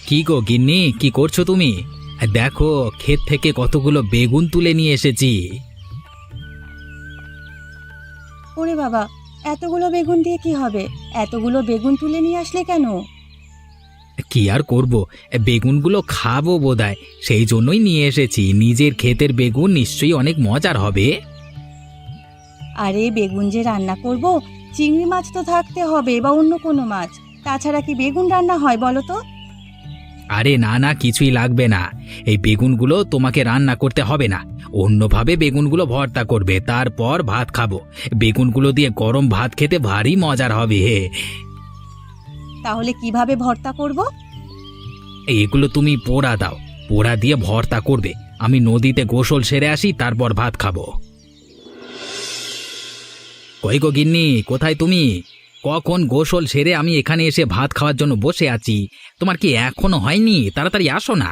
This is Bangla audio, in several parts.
কি গো গিন্নি, কি করছো তুমি? দেখো, ক্ষেত থেকে কতগুলো বেগুন তুলে নিয়ে এসেছি। ওরে বাবা, এতগুলো বেগুন দিয়ে কি হবে? এতগুলো বেগুন তুলে নিয়ে আসলে কেন? কি আর করব, বেগুনগুলো খাবো বোধহয়, সেই জন্যই নিয়ে এসেছি। নিজের ক্ষেতের বেগুন নিশ্চয়ই অনেক মজার হবে। আরে বেগুন যে রান্না করব, চিংড়ি মাছ তো থাকতে হবে বা অন্য কোনো মাছ। তাছাড়া কি বেগুন রান্না হয় বলো তো? আরে না না, কিছুই লাগবে না। এই বেগুনগুলো তোমাকে রান্না করতে হবে না। অন্যভাবে বেগুনগুলো ভর্তা করবে, তারপর ভাত খাবো। বেগুনগুলো দিয়ে গরম ভাত খেতে ভারী মজার হবে হে। তাহলে কিভাবে ভর্তা করব? এগুলো তুমি পোড়া দাও, পোড়া দিয়ে ভর্তা করবে। আমি নদীতে গোসল সেরে আসি, তারপর ভাত খাবো। কই গো গিন্নি, কোথায় তুমি? কখন গোসল সেরে আমি এখানে এসে ভাত খাওয়ার জন্য বসে আছি। তোমার কি এখনো হয়নি? তাড়াতাড়ি আসো না।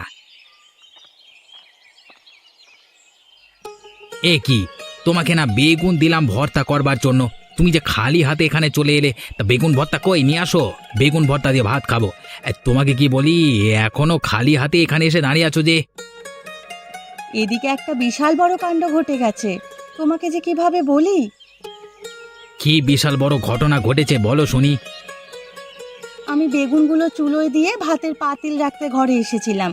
এ কি, তোমাকে না বেগুন দিলাম ভর্তা করবার জন্য, তুমি যে খালি হাতে এখানে চলে এলে। তা বেগুন ভর্তা কই, নিয়ে আসো। বেগুন ভর্তা দিয়ে ভাত খাবো। তোমাকে কি বলি, এখনো খালি হাতে এখানে এসে দাঁড়িয়ে আছো যে? এদিকে একটা বিশাল বড় কাণ্ড ঘটে গেছে, তোমাকে যে কিভাবে বলি। কি বিশাল বড় ঘটনা ঘটেছে, বলো শুনি। আমি বেগুনগুলো চুলোয় দিয়ে ভাতের পাতিল রাখতে ঘরে এসেছিলাম,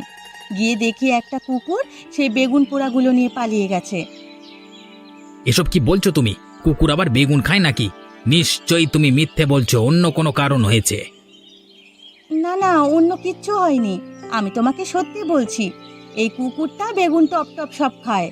গিয়ে দেখি একটা কুকুর সেই বেগুন পোড়াগুলো নিয়ে পালিয়ে গেছে। এসব কি বলছো তুমি? কুকুর আবার বেগুন খায় নাকি? নিশ্চয়ই তুমি মিথ্যে বলছো, অন্য কোনো কারণ হয়েছে। না না, অন্য কিচ্ছু হয়নি, আমি তোমাকে সত্যি বলছি। এই কুকুরটা বেগুন টপ টপ সব খায়।